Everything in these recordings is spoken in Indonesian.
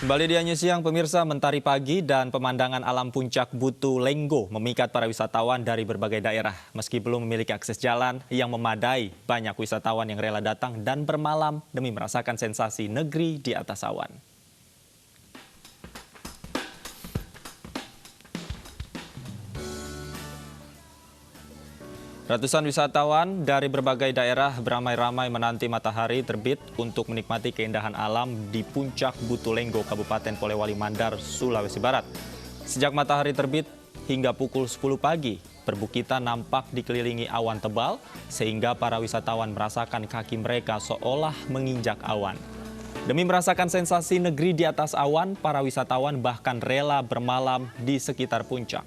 Kembali di Anyu Siang, pemirsa, mentari pagi dan pemandangan alam puncak Butu Lenggo memikat para wisatawan dari berbagai daerah. Meski belum memiliki akses jalan yang memadai, banyak wisatawan yang rela datang dan bermalam demi merasakan sensasi negeri di atas awan. Ratusan wisatawan dari berbagai daerah beramai-ramai menanti matahari terbit untuk menikmati keindahan alam di puncak Butu Lenggo, Kabupaten Polewali Mandar, Sulawesi Barat. Sejak matahari terbit hingga pukul 10 pagi, perbukitan nampak dikelilingi awan tebal sehingga para wisatawan merasakan kaki mereka seolah menginjak awan. Demi merasakan sensasi negeri di atas awan, para wisatawan bahkan rela bermalam di sekitar puncak.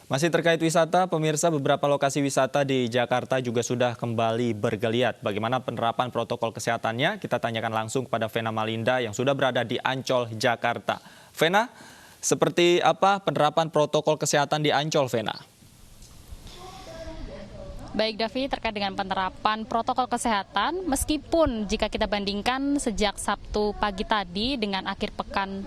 Masih terkait wisata, pemirsa, beberapa lokasi wisata di Jakarta juga sudah kembali bergeliat. Bagaimana penerapan protokol kesehatannya? Kita tanyakan langsung kepada Vena Malinda yang sudah berada di Ancol, Jakarta. Vena, seperti apa penerapan protokol kesehatan di Ancol, Vena? Baik, Davi, terkait dengan penerapan protokol kesehatan, meskipun jika kita bandingkan sejak Sabtu pagi tadi dengan akhir pekan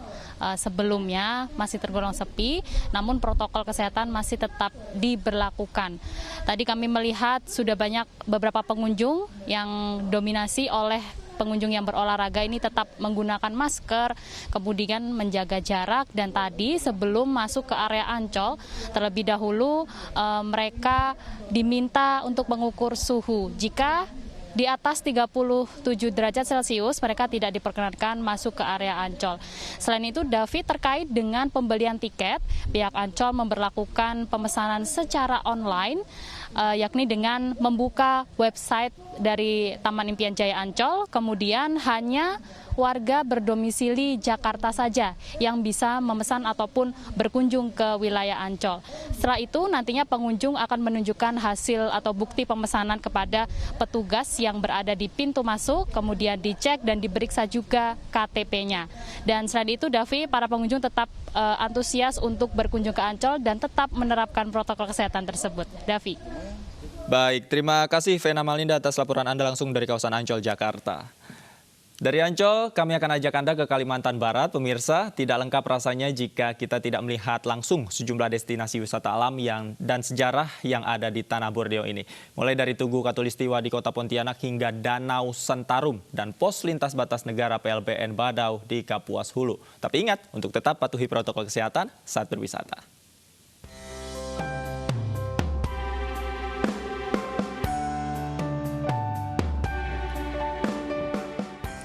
sebelumnya masih tergolong sepi, namun protokol kesehatan masih tetap diberlakukan. Tadi kami melihat sudah banyak beberapa pengunjung yang dominasi oleh pengunjung yang berolahraga ini tetap menggunakan masker, kemudian menjaga jarak, dan tadi sebelum masuk ke area Ancol, terlebih dahulu mereka diminta untuk mengukur suhu. Jika di atas 37 derajat Celcius, mereka tidak diperkenankan masuk ke area Ancol. Selain itu, Davi, terkait dengan pembelian tiket, pihak Ancol memberlakukan pemesanan secara online, yakni dengan membuka website dari Taman Impian Jaya Ancol, kemudian hanya warga berdomisili Jakarta saja yang bisa memesan ataupun berkunjung ke wilayah Ancol. Setelah itu nantinya pengunjung akan menunjukkan hasil atau bukti pemesanan kepada petugas yang berada di pintu masuk, kemudian dicek dan diperiksa juga KTP-nya. Dan selain itu, Davi, para pengunjung tetap antusias untuk berkunjung ke Ancol dan tetap menerapkan protokol kesehatan tersebut. Davi. Baik, terima kasih Vena Malinda atas laporan Anda langsung dari kawasan Ancol, Jakarta. Dari Ancol, kami akan ajak Anda ke Kalimantan Barat. Pemirsa, tidak lengkap rasanya jika kita tidak melihat langsung sejumlah destinasi wisata alam dan sejarah yang ada di Tanah Borneo ini. Mulai dari Tugu Katulistiwa di Kota Pontianak hingga Danau Sentarum dan pos lintas batas negara PLBN Badau di Kapuas Hulu. Tapi ingat, untuk tetap patuhi protokol kesehatan saat berwisata.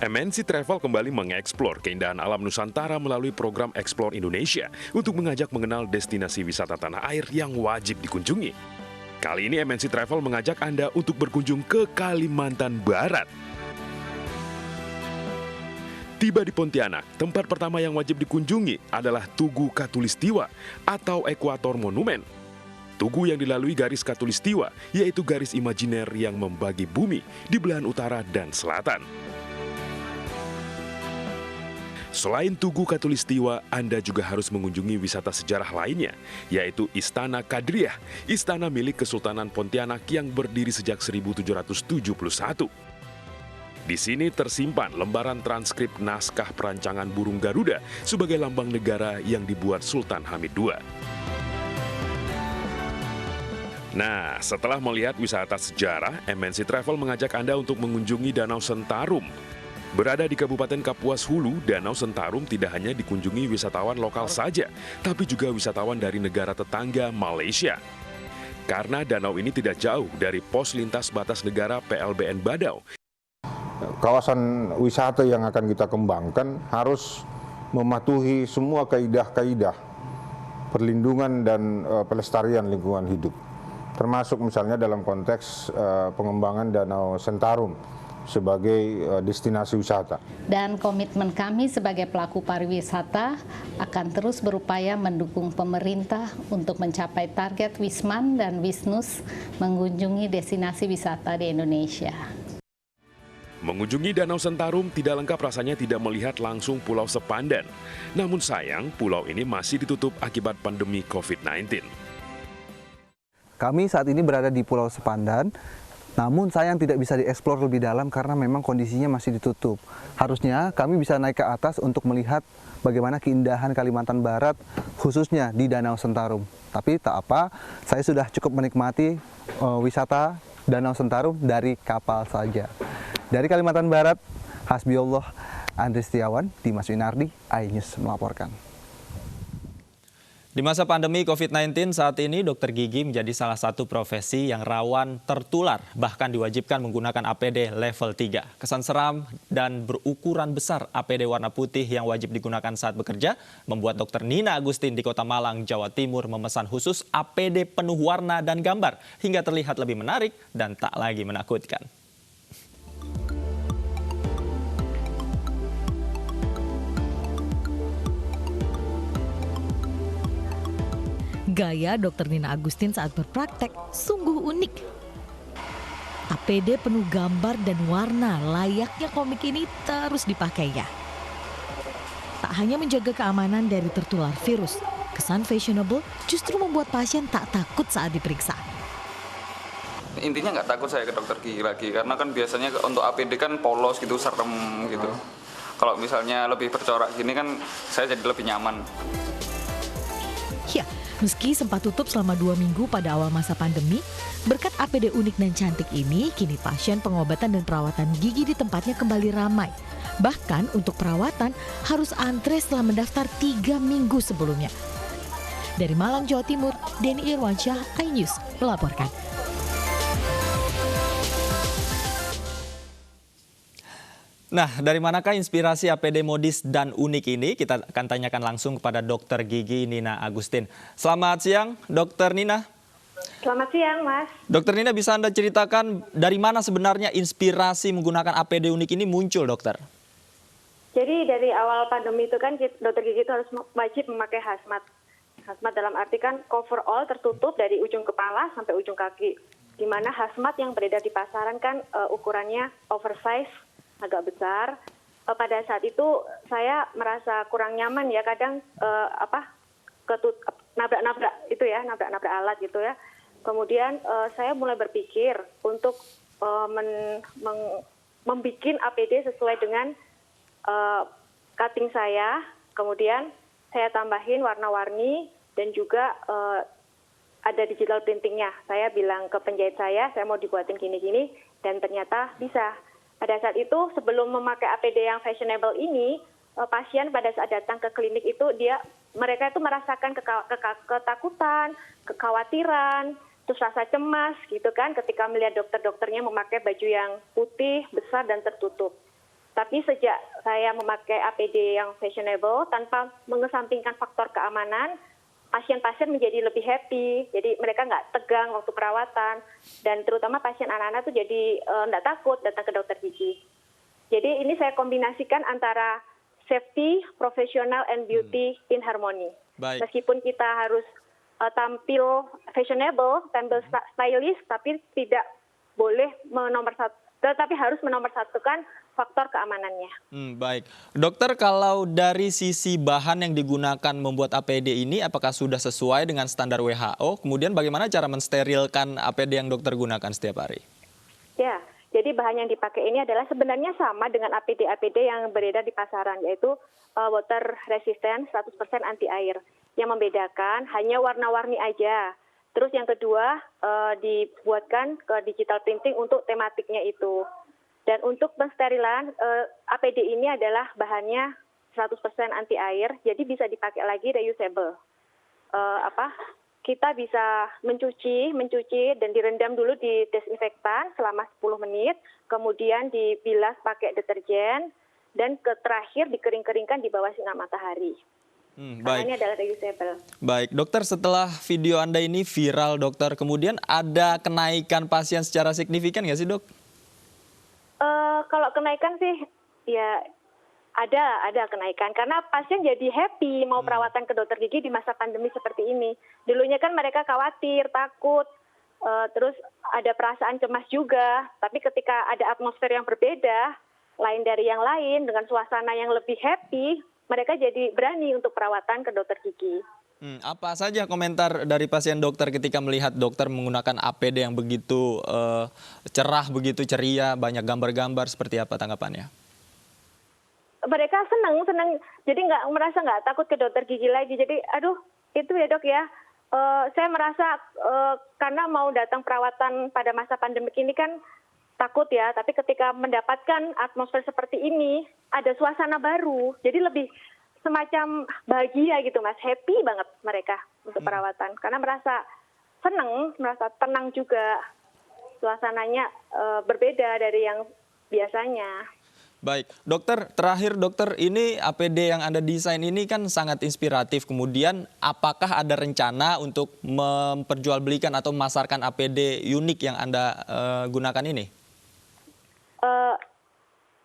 MNC Travel kembali mengeksplor keindahan alam Nusantara melalui program Explore Indonesia untuk mengajak mengenal destinasi wisata tanah air yang wajib dikunjungi. Kali ini MNC Travel mengajak Anda untuk berkunjung ke Kalimantan Barat. Tiba di Pontianak, tempat pertama yang wajib dikunjungi adalah Tugu Katulistiwa atau Ekuator Monumen. Tugu yang dilalui garis Katulistiwa, yaitu garis imajiner yang membagi bumi di belahan utara dan selatan. Selain Tugu Katulistiwa, Anda juga harus mengunjungi wisata sejarah lainnya, yaitu Istana Kadriah, istana milik Kesultanan Pontianak yang berdiri sejak 1771. Di sini tersimpan lembaran transkrip naskah perancangan burung Garuda sebagai lambang negara yang dibuat Sultan Hamid II. Nah, setelah melihat wisata sejarah, MNC Travel mengajak Anda untuk mengunjungi Danau Sentarum. Berada di Kabupaten Kapuas Hulu, Danau Sentarum tidak hanya dikunjungi wisatawan lokal saja, tapi juga wisatawan dari negara tetangga Malaysia. Karena danau ini tidak jauh dari pos lintas batas negara PLBN Badau. Kawasan wisata yang akan kita kembangkan harus mematuhi semua kaidah-kaidah perlindungan dan pelestarian lingkungan hidup. Termasuk misalnya dalam konteks pengembangan Danau Sentarum sebagai destinasi wisata. Dan komitmen kami sebagai pelaku pariwisata akan terus berupaya mendukung pemerintah untuk mencapai target Wisman dan Wisnus mengunjungi destinasi wisata di Indonesia. Mengunjungi Danau Sentarum tidak lengkap rasanya tidak melihat langsung Pulau Sepandan. Namun sayang, pulau ini masih ditutup akibat pandemi COVID-19. Kami saat ini berada di Pulau Sepandan, namun sayang tidak bisa dieksplor lebih dalam karena memang kondisinya masih ditutup. Harusnya kami bisa naik ke atas untuk melihat bagaimana keindahan Kalimantan Barat, khususnya di Danau Sentarum. Tapi tak apa, saya sudah cukup menikmati wisata Danau Sentarum dari kapal saja. Dari Kalimantan Barat, Hasbiullah, Andri Setiawan, Dimas Winardi, iNews melaporkan. Di masa pandemi COVID-19 saat ini, dokter gigi menjadi salah satu profesi yang rawan tertular, bahkan diwajibkan menggunakan APD level 3. Kesan seram dan berukuran besar APD warna putih yang wajib digunakan saat bekerja membuat dokter Nina Agustin di Kota Malang, Jawa Timur memesan khusus APD penuh warna dan gambar hingga terlihat lebih menarik dan tak lagi menakutkan. Gaya Dr. Nina Agustin saat berpraktek sungguh unik. APD penuh gambar dan warna layaknya komik ini terus dipakainya. Tak hanya menjaga keamanan dari tertular virus, kesan fashionable justru membuat pasien tak takut saat diperiksa. Intinya nggak takut saya ke dokter gigi lagi, karena kan biasanya untuk APD kan polos gitu, serem gitu. Kalau misalnya lebih bercorak gini kan saya jadi lebih nyaman. Ya, meski sempat tutup selama 2 minggu pada awal masa pandemi, berkat APD unik dan cantik ini, kini pasien pengobatan dan perawatan gigi di tempatnya kembali ramai. Bahkan untuk perawatan harus antre setelah mendaftar 3 minggu sebelumnya. Dari Malang, Jawa Timur, Denny Irwansyah, iNews melaporkan. Nah, dari manakah inspirasi APD modis dan unik ini? Kita akan tanyakan langsung kepada dokter gigi Nina Agustin. Selamat siang, dokter Nina. Selamat siang, Mas. Dokter Nina, bisa Anda ceritakan dari mana sebenarnya inspirasi menggunakan APD unik ini muncul, dokter? Jadi dari awal pandemi itu kan dokter gigi itu harus wajib memakai hazmat. Hazmat dalam arti kan coverall tertutup dari ujung kepala sampai ujung kaki. Di mana hazmat yang beredar di pasaran kan ukurannya oversize, agak besar. Pada saat itu saya merasa kurang nyaman ya, kadang nabrak-nabrak itu ya, nabrak-nabrak alat gitu ya. Kemudian saya mulai berpikir untuk membuat APD sesuai dengan cutting saya. Kemudian saya tambahin warna-warni dan juga ada digital printingnya. Saya bilang ke penjahit saya mau dibuatin gini-gini, dan ternyata bisa. Pada saat itu sebelum memakai APD yang fashionable ini, pasien pada saat datang ke klinik itu mereka itu merasakan ketakutan, kekhawatiran, terus rasa cemas gitu kan ketika melihat dokter-dokternya memakai baju yang putih, besar dan tertutup. Tapi sejak saya memakai APD yang fashionable tanpa mengesampingkan faktor keamanan, pasien-pasien menjadi lebih happy, jadi mereka nggak tegang waktu perawatan, dan terutama pasien anak-anak tuh jadi nggak takut datang ke dokter gigi. Jadi ini saya kombinasikan antara safety, professional, and beauty in harmony. Baik. Meskipun kita harus tampil fashionable, tampil stylish, tapi tidak boleh tetapi harus menomorsatukan faktor keamanannya. Baik. Dokter, kalau dari sisi bahan yang digunakan membuat APD ini, apakah sudah sesuai dengan standar WHO? Kemudian bagaimana cara mensterilkan APD yang dokter gunakan setiap hari? Ya, jadi bahan yang dipakai ini adalah sebenarnya sama dengan APD-APD yang beredar di pasaran, yaitu water resistant 100% anti air. Yang membedakan hanya warna-warni aja. Terus yang kedua, dibuatkan ke digital printing untuk tematiknya itu. Dan untuk pensterilan, APD ini adalah bahannya 100% anti air, jadi bisa dipakai lagi reusable. Kita bisa mencuci dan direndam dulu di desinfektan selama 10 menit, kemudian dibilas pakai deterjen, dan terakhir dikering-keringkan di bawah sinar matahari. Karena ini adalah reusable. Baik, dokter, setelah video Anda ini viral, dokter, kemudian ada kenaikan pasien secara signifikan nggak sih, dok? Kalau kenaikan sih, ya ada kenaikan. Karena pasien jadi happy mau perawatan ke dokter gigi di masa pandemi seperti ini. Dulunya kan mereka khawatir, takut, terus ada perasaan cemas juga. Tapi ketika ada atmosfer yang berbeda, lain dari yang lain, dengan suasana yang lebih happy, mereka jadi berani untuk perawatan ke dokter gigi. Apa saja komentar dari pasien dokter ketika melihat dokter menggunakan APD yang begitu cerah, begitu ceria, banyak gambar-gambar, seperti apa tanggapannya? Mereka senang, jadi merasa nggak takut ke dokter gigi lagi. Jadi, aduh, itu ya dok ya, saya merasa karena mau datang perawatan pada masa pandemik ini kan takut ya, tapi ketika mendapatkan atmosfer seperti ini, ada suasana baru, jadi lebih semacam bahagia gitu Mas, happy banget mereka untuk perawatan, karena merasa senang, merasa tenang juga, suasananya berbeda dari yang biasanya. Baik, dokter, terakhir dokter, ini APD yang Anda desain ini kan sangat inspiratif. Kemudian apakah ada rencana untuk memperjualbelikan atau memasarkan APD unik yang Anda gunakan ini?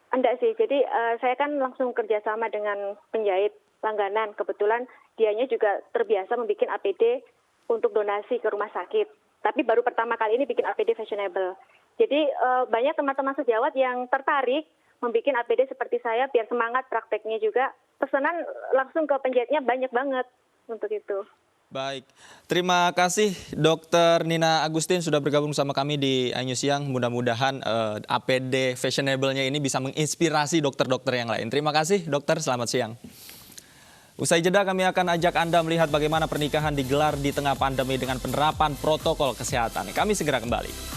Enggak sih, jadi saya kan langsung kerjasama dengan penjahit langganan. Kebetulan dianya juga terbiasa membuat APD untuk donasi ke rumah sakit. Tapi baru pertama kali ini bikin APD fashionable. Jadi banyak teman-teman sejawat yang tertarik membuat APD seperti saya biar semangat prakteknya juga. Pesanan langsung ke penjahitnya banyak banget untuk itu. Baik, terima kasih Dr. Nina Agustin sudah bergabung sama kami di iNews Siang. Mudah-mudahan APD fashionable-nya ini bisa menginspirasi dokter-dokter yang lain. Terima kasih dokter, selamat siang. Usai jeda kami akan ajak Anda melihat bagaimana pernikahan digelar di tengah pandemi dengan penerapan protokol kesehatan. Kami segera kembali.